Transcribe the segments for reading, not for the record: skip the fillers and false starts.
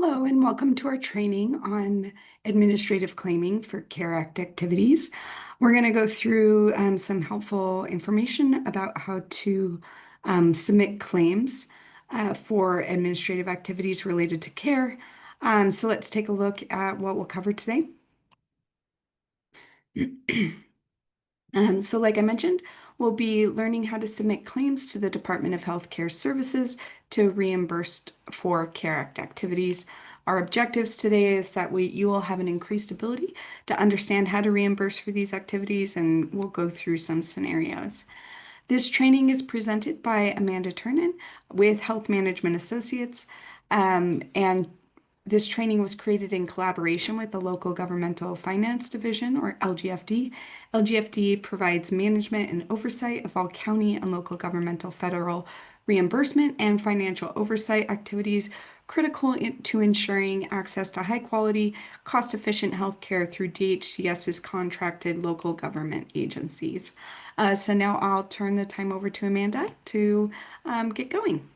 Hello and welcome to our training on administrative claiming for CARE Act activities. We're going to go through some helpful information about how to submit claims for administrative activities related to CARE. So let's take a look at what we'll cover today. So like I mentioned, we'll be learning how to submit claims to the Department of Health Care Services to reimburse for CARE Act activities. Our objectives today is that you will have an increased ability to understand how to reimburse for these activities, and we'll go through some scenarios. This training is presented by Amanda Turnan with Health Management Associates, and this training was created in collaboration with the Local Governmental Finance Division, or LGFD. LGFD provides management and oversight of all county and local governmental federal reimbursement and financial oversight activities critical to ensuring access to high quality, cost-efficient healthcare through DHCS's contracted local government agencies. So now I'll turn the time over to Amanda to get going.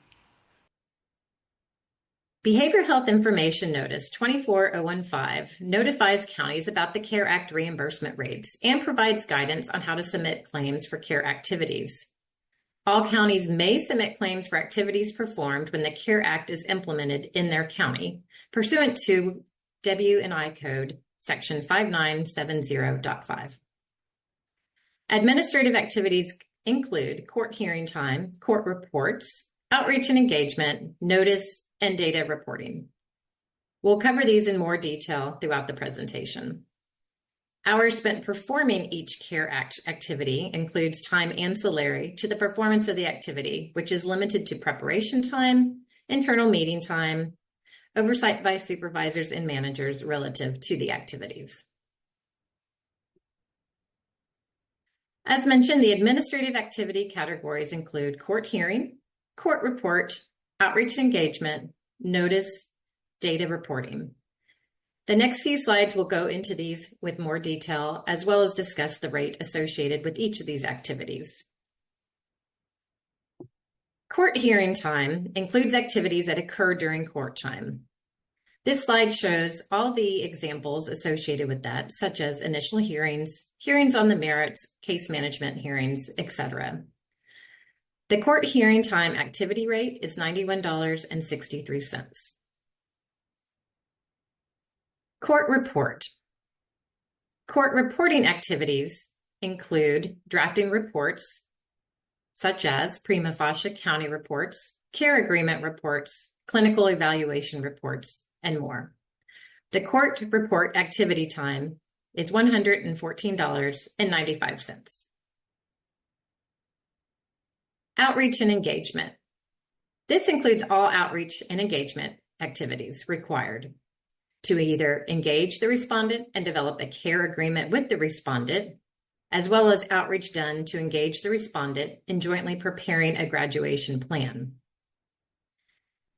Behavioral Health Information Notice 24015 notifies counties about the CARE Act reimbursement rates and provides guidance on how to submit claims for CARE activities. All counties may submit claims for activities performed when the CARE Act is implemented in their county, pursuant to W&I Code Section 5970.5. Administrative activities include court hearing time, court reports, outreach and engagement, notice, and data reporting. We'll cover these in more detail throughout the presentation. Hours spent performing each CARE Act activity includes time ancillary to the performance of the activity, which is limited to preparation time, internal meeting time, oversight by supervisors and managers relative to the activities. As mentioned, the administrative activity categories include court hearing, court report, outreach and engagement, notice, data reporting. The next few slides will go into these with more detail, as well as discuss the rate associated with each of these activities. Court hearing time includes activities that occur during court time. This slide shows all the examples associated with that, such as initial hearings, hearings on the merits, case management hearings, etc. The court hearing time activity rate is $91.63. Court report. Court reporting activities include drafting reports, such as prima facie county reports, care agreement reports, clinical evaluation reports, and more. The court report activity time is $114.95. Outreach and engagement. This includes all outreach and engagement activities required to either engage the respondent and develop a care agreement with the respondent, as well as outreach done to engage the respondent in jointly preparing a graduation plan.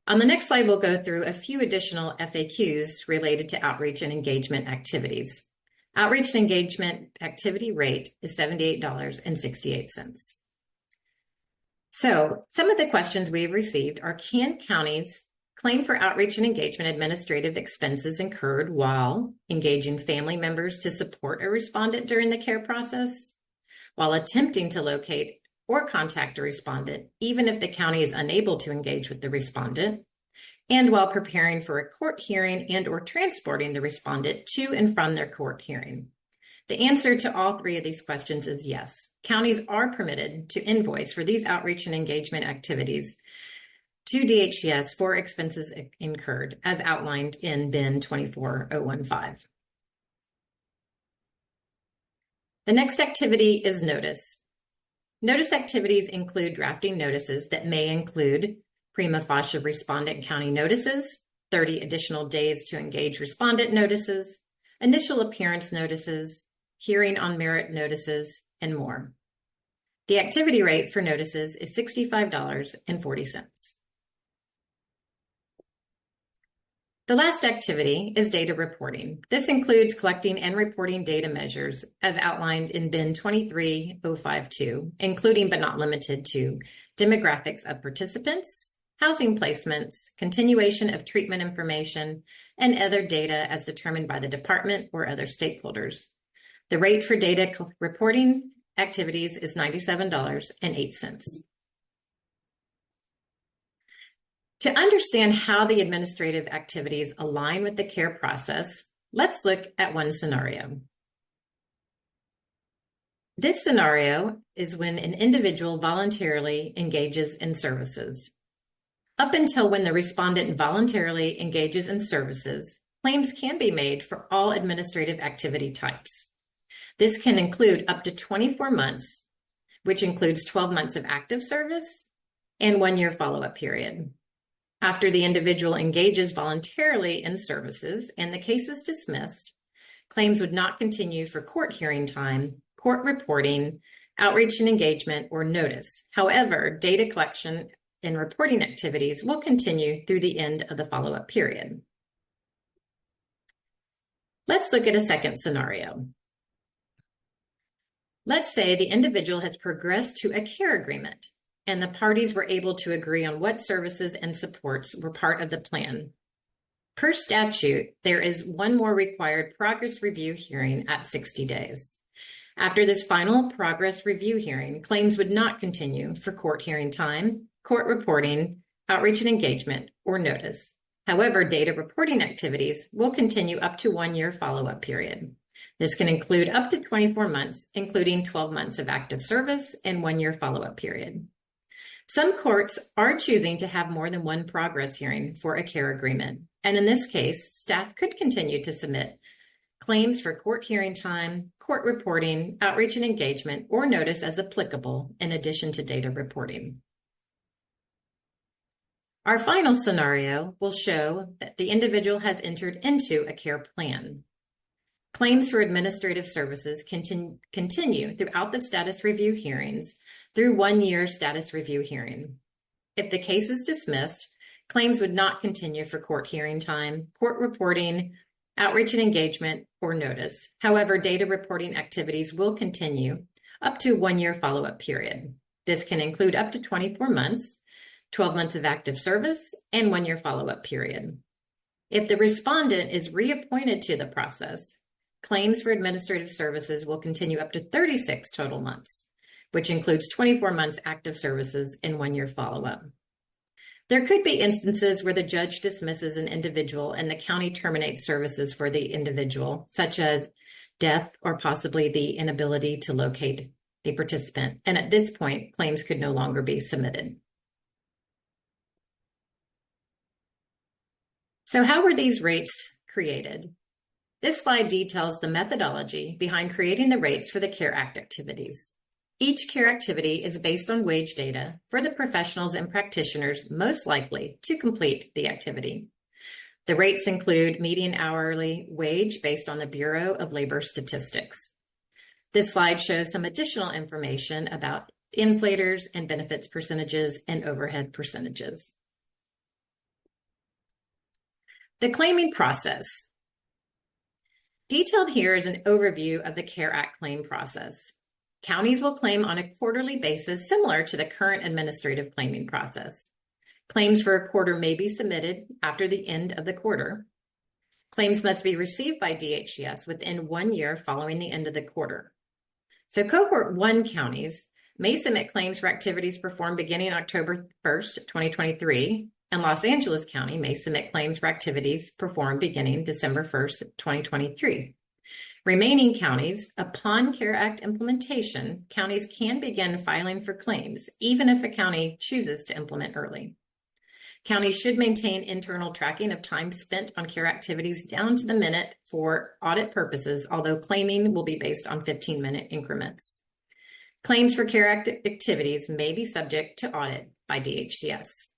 On the next slide, we'll go through a few additional FAQs related to outreach and engagement activities. Outreach and engagement activity rate is $78.68. So some of the questions we've received are, can counties claim for outreach and engagement administrative expenses incurred while engaging family members to support a respondent during the care process, while attempting to locate or contact a respondent, even if the county is unable to engage with the respondent, and while preparing for a court hearing and or transporting the respondent to and from their court hearing? The answer to all three of these questions is yes. Counties are permitted to invoice for these outreach and engagement activities to DHCS for expenses incurred, as outlined in BIN 24015. The next activity is notice. Notice activities include drafting notices that may include prima facie respondent county notices, 30 additional days to engage respondent notices, initial appearance notices, hearing on merit notices, and more. The activity rate for notices is $65.40. The last activity is data reporting. This includes collecting and reporting data measures as outlined in BIN 23052, including but not limited to demographics of participants, housing placements, continuation of treatment information, and other data as determined by the department or other stakeholders. The rate for data reporting activities is $97.08. To understand how the administrative activities align with the care process, let's look at one scenario. This scenario is when an individual voluntarily engages in services. Up until when the respondent voluntarily engages in services, claims can be made for all administrative activity types. This can include up to 24 months, which includes 12 months of active service and 1 year follow-up period. After the individual engages voluntarily in services and the case is dismissed, claims would not continue for court hearing time, court reporting, outreach and engagement, or notice. However, data collection and reporting activities will continue through the end of the follow-up period. Let's look at a second scenario. Let's say the individual has progressed to a care agreement and the parties were able to agree on what services and supports were part of the plan. Per statute, there is one more required progress review hearing at 60 days. After this final progress review hearing, claims would not continue for court hearing time, court reporting, outreach and engagement, or notice. However, data reporting activities will continue up to 1 year follow-up period. This can include up to 24 months, including 12 months of active service and 1 year follow-up period. Some courts are choosing to have more than one progress hearing for a care agreement, and in this case, staff could continue to submit claims for court hearing time, court reporting, outreach and engagement, or notice as applicable, in addition to data reporting. Our final scenario will show that the individual has entered into a care plan. Claims for administrative services continue throughout the status review hearings through 1 year status review hearing. If the case is dismissed, claims would not continue for court hearing time, court reporting, outreach and engagement, or notice. However, data reporting activities will continue up to 1 year follow-up period. This can include up to 24 months, 12 months of active service, and 1 year follow-up period. If the respondent is reappointed to the process, claims for administrative services will continue up to 36 total months, which includes 24 months active services and 1 year follow-up. There could be instances where the judge dismisses an individual and the county terminates services for the individual, such as death or possibly the inability to locate a participant. And at this point, claims could no longer be submitted. So how were these rates created? This slide details the methodology behind creating the rates for the CARE Act activities. Each CARE activity is based on wage data for the professionals and practitioners most likely to complete the activity. The rates include median hourly wage based on the Bureau of Labor Statistics. This slide shows some additional information about inflators and benefits percentages and overhead percentages. The claiming process. Detailed here is an overview of the CARE Act claim process. Counties will claim on a quarterly basis similar to the current administrative claiming process. Claims for a quarter may be submitted after the end of the quarter. Claims must be received by DHCS within 1 year following the end of the quarter. So Cohort 1 counties may submit claims for activities performed beginning October 1st, 2023, and Los Angeles County may submit claims for activities performed beginning December 1st, 2023. Remaining counties, upon CARE Act implementation, counties can begin filing for claims, even if a county chooses to implement early. Counties should maintain internal tracking of time spent on CARE activities down to the minute for audit purposes, although claiming will be based on 15-minute increments. Claims for CARE Act activities may be subject to audit by DHCS.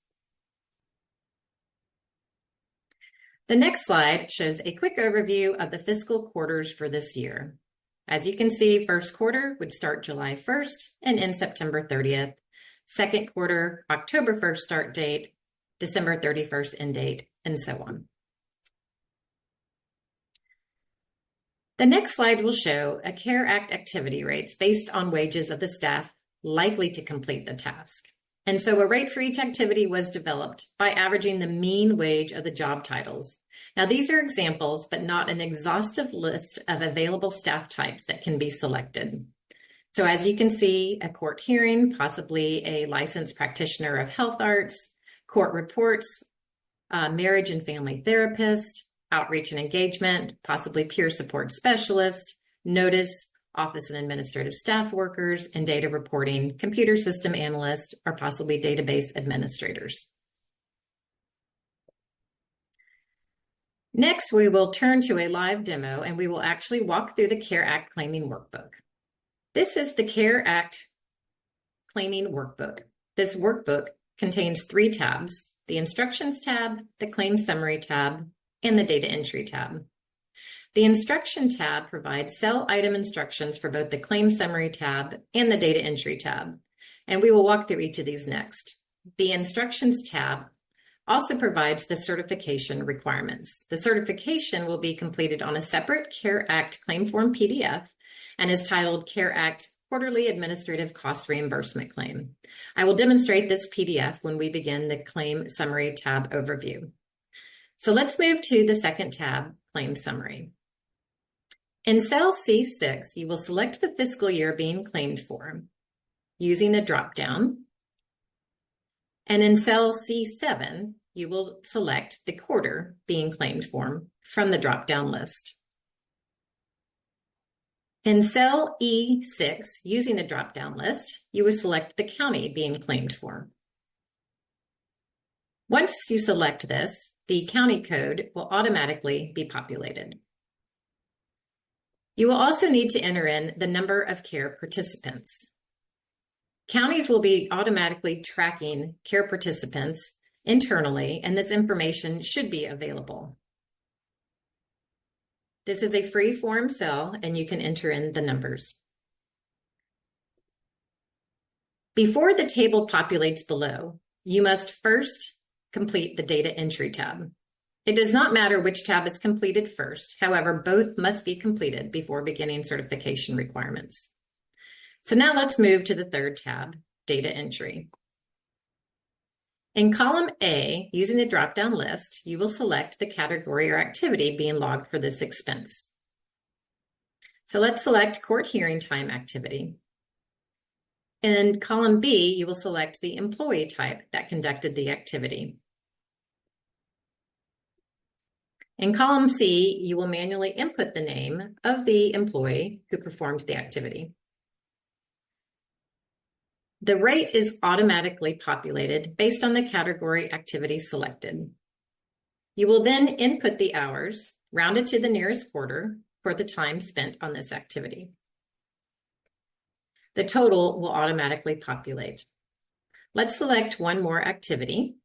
The next slide shows a quick overview of the fiscal quarters for this year. As you can see, first quarter would start July 1st and end September 30th. Second quarter, October 1st start date, December 31st end date, and so on. The next slide will show a CARE Act activity rates based on wages of the staff likely to complete the task. And so a rate for each activity was developed by averaging the mean wage of the job titles. Now, these are examples, but not an exhaustive list of available staff types that can be selected. So as you can see, a court hearing, possibly a licensed practitioner of health arts, court reports, marriage and family therapist, outreach and engagement, possibly peer support specialist, notice, office and administrative staff workers, and data reporting, computer system analyst, or possibly database administrators. Next, we will turn to a live demo and we will actually walk through the CARE Act claiming workbook. This is the CARE Act claiming workbook. This workbook contains 3 tabs: the instructions tab, the claim summary tab, and the data entry tab. The instruction tab provides cell item instructions for both the claim summary tab and the data entry tab, and we will walk through each of these next. The instructions tab also provides the certification requirements. The certification will be completed on a separate CARE Act claim form PDF and is titled CARE Act Quarterly Administrative Cost Reimbursement Claim. I will demonstrate this PDF when we begin the claim summary tab overview. So let's move to the second tab, claim summary. In cell C6, you will select the fiscal year being claimed for using the drop-down. And in cell C7, you will select the quarter being claimed for from the drop-down list. In cell E6, using the drop-down list, you will select the county being claimed for. Once you select this, the county code will automatically be populated. You will also need to enter in the number of care participants. Counties will be automatically tracking care participants internally, and this information should be available. This is a free form cell, and you can enter in the numbers. Before the table populates below, you must first complete the data entry tab. It does not matter which tab is completed first. However, both must be completed before beginning certification requirements. So now let's move to the third tab, data entry. In column A, using the drop-down list, you will select the category or activity being logged for this expense. So let's select court hearing time activity. In column B, you will select the employee type that conducted the activity. In column C, you will manually input the name of the employee who performed the activity. The rate is automatically populated based on the category activity selected. You will then input the hours, rounded to the nearest quarter, for the time spent on this activity. The total will automatically populate. Let's select one more activity.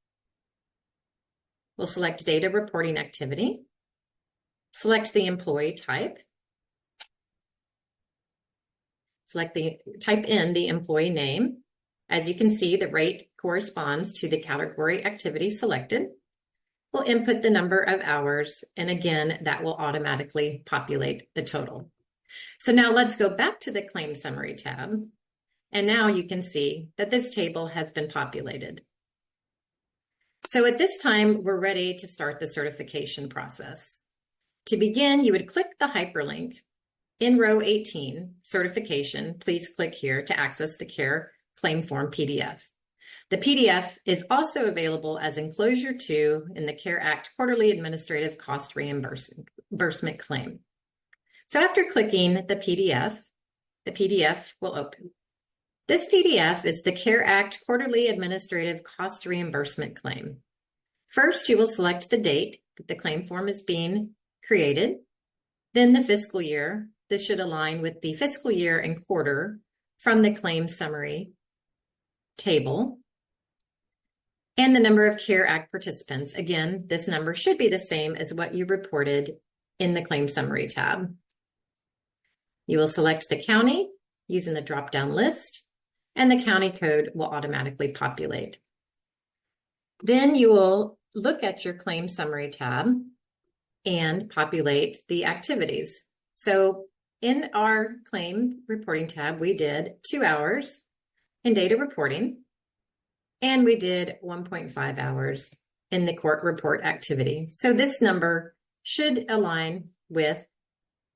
We'll select data reporting activity, select the employee type, type in the employee name. As you can see, the rate corresponds to the category activity selected. We'll input the number of hours, and again, that will automatically populate the total. So now let's go back to the claim summary tab, and now you can see that this table has been populated. So at this time, we're ready to start the certification process. To begin, you would click the hyperlink in row 18, certification. Please click here to access the CARE claim form PDF. The PDF is also available as enclosure 2 in the CARE Act Quarterly Administrative Cost Reimbursement Claim. So after clicking the PDF will open. This PDF is the CARE Act Quarterly Administrative Cost Reimbursement Claim. First, you will select the date that the claim form is being created, then the fiscal year. This should align with the fiscal year and quarter from the claim summary table, and the number of CARE Act participants. Again, this number should be the same as what you reported in the claim summary tab. You will select the county using the drop-down list, and the county code will automatically populate. Then you will look at your claim summary tab and populate the activities. So in our claim reporting tab, we did 2 hours in data reporting. and we did 1.5 hours in the court report activity. So this number should align with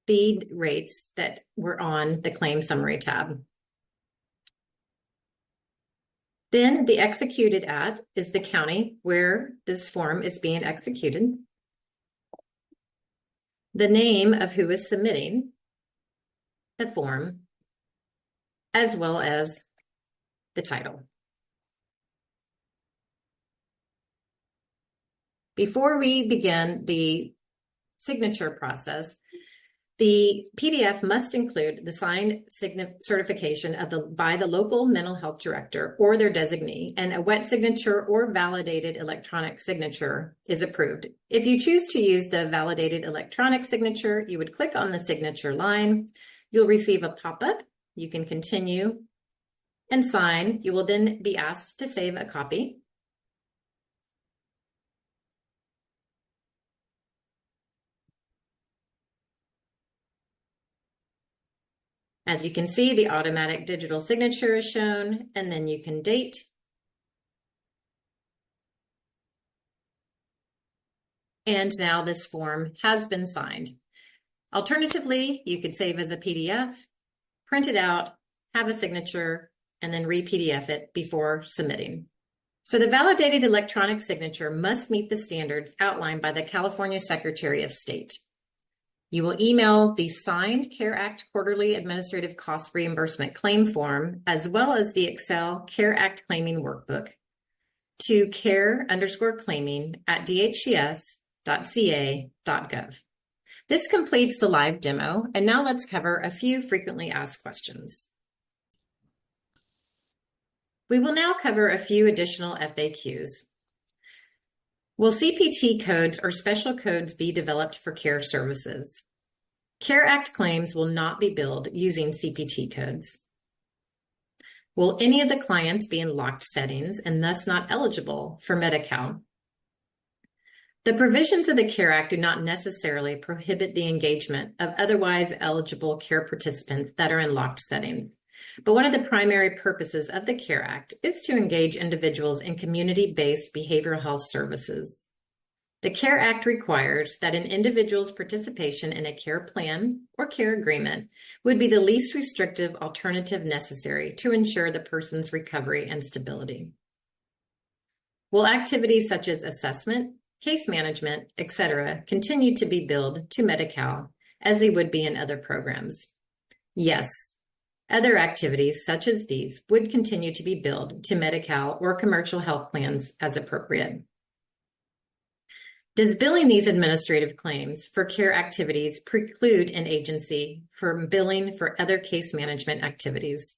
the rates that were on the claim summary tab. Then the executed at is the county where this form is being executed, the name of who is submitting the form, as well as the title. Before we begin the signature process, the PDF must include the signed certification by the local mental health director or their designee, and a wet signature or validated electronic signature is approved. If you choose to use the validated electronic signature, you would click on the signature line. You'll receive a pop-up. You can continue and sign. You will then be asked to save a copy. As you can see, the automatic digital signature is shown, and then you can date. And now this form has been signed. Alternatively, you could save as a PDF, print it out, have a signature, and then re-PDF it before submitting. So the validated electronic signature must meet the standards outlined by the California Secretary of State. You will email the signed CARE Act Quarterly Administrative Cost Reimbursement Claim Form, as well as the Excel CARE Act Claiming Workbook, to care_claiming@dhcs.ca.gov. This completes the live demo, and now let's cover a few frequently asked questions. We will now cover a few additional FAQs. Will CPT codes or special codes be developed for care services? CARE Act claims will not be billed using CPT codes. Will any of the clients be in locked settings and thus not eligible for Medi-Cal? The provisions of the CARE Act do not necessarily prohibit the engagement of otherwise eligible care participants that are in locked settings. But one of the primary purposes of the CARE Act is to engage individuals in community-based behavioral health services. The CARE Act requires that an individual's participation in a care plan or care agreement would be the least restrictive alternative necessary to ensure the person's recovery and stability. Will activities such as assessment, case management, etc., continue to be billed to Medi-Cal as they would be in other programs? Yes. Other activities such as these would continue to be billed to Medi-Cal or commercial health plans as appropriate. Does billing these administrative claims for care activities preclude an agency from billing for other case management activities?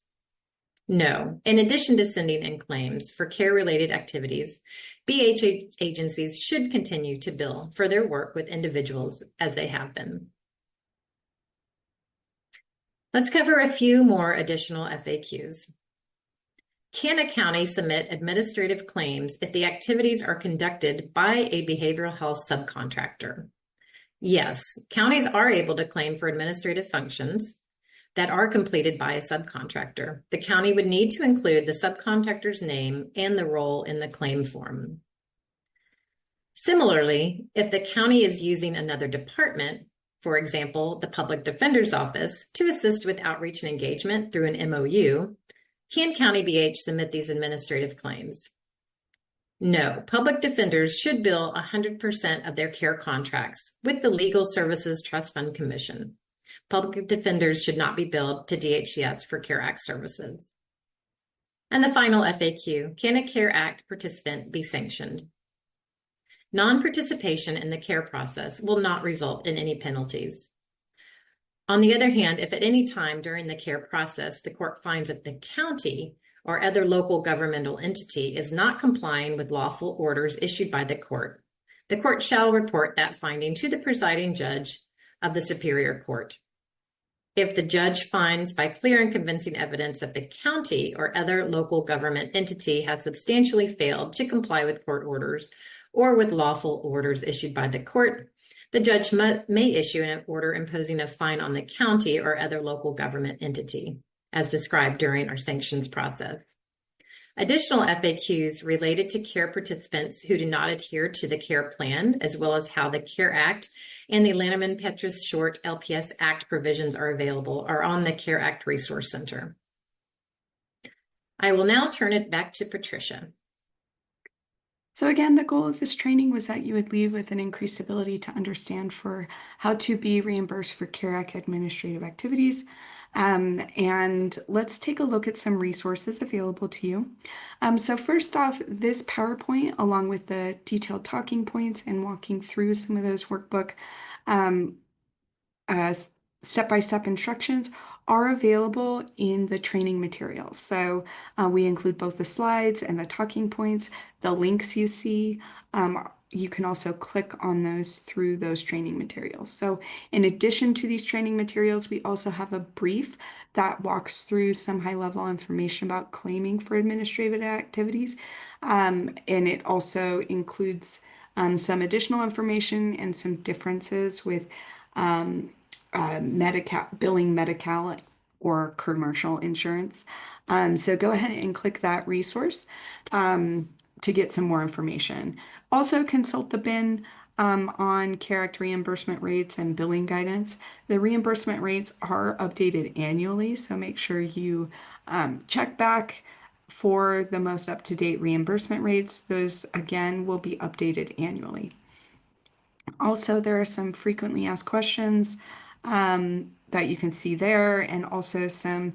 No. In addition to sending in claims for care-related activities, BH agencies should continue to bill for their work with individuals as they have been. Let's cover a few more additional FAQs. Can a county submit administrative claims if the activities are conducted by a behavioral health subcontractor? Yes, counties are able to claim for administrative functions that are completed by a subcontractor. The county would need to include the subcontractor's name and the role in the claim form. Similarly, if the county is using another department, for example, the Public Defender's Office, to assist with outreach and engagement through an MOU, can County BH submit these administrative claims? No, public defenders should bill 100% of their care contracts with the Legal Services Trust Fund Commission. Public defenders should not be billed to DHCS for CARE Act services. And the final FAQ, can a CARE Act participant be sanctioned? Non-participation in the care process will not result in any penalties. On the other hand, if at any time during the care process the court finds that the county or other local governmental entity is not complying with lawful orders issued by the court shall report that finding to the presiding judge of the Superior Court. If the judge finds by clear and convincing evidence that the county or other local government entity has substantially failed to comply with court orders or with lawful orders issued by the court, the judge may issue an order imposing a fine on the county or other local government entity, as described during our sanctions process. Additional FAQs related to care participants who do not adhere to the care plan, as well as how the CARE Act and the Lanneman-Petrus Short LPS Act provisions are available, are on the CARE Act Resource Center. I will now turn it back to Patricia. So again, the goal of this training was that you would leave with an increased ability to understand for how to be reimbursed for CARE Act administrative activities. And let's take a look at some resources available to you. So first off, this PowerPoint, along with the detailed talking points and walking through some of those workbook step-by-step instructions are available in the training materials. So we include both the slides and the talking points, the links you see. You can also click on those through those training materials. So in addition to these training materials, we also have a brief that walks through some high-level information about claiming for administrative activities. And it also includes some additional information and some differences with billing Medi-Cal or commercial insurance. So go ahead and click that resource to get some more information. Also consult the bin on CARE Act reimbursement rates and billing guidance. The reimbursement rates are updated annually, so make sure you check back for the most up-to-date reimbursement rates. Those, again, will be updated annually. Also, there are some frequently asked questions that you can see there, and also some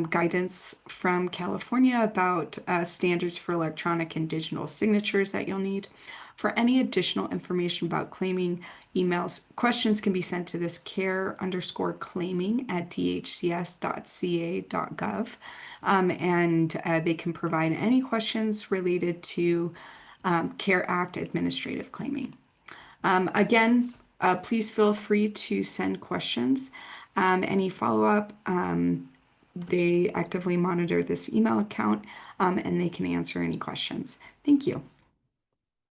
guidance from California about standards for electronic and digital signatures that you'll need. For any additional information about claiming, questions can be sent to this care_claiming@dhcs.ca.gov, and they can provide any questions related to CARE Act administrative claiming. Again, please feel free to send questions. Any follow-up, they actively monitor this email account, and they can answer any questions. Thank you.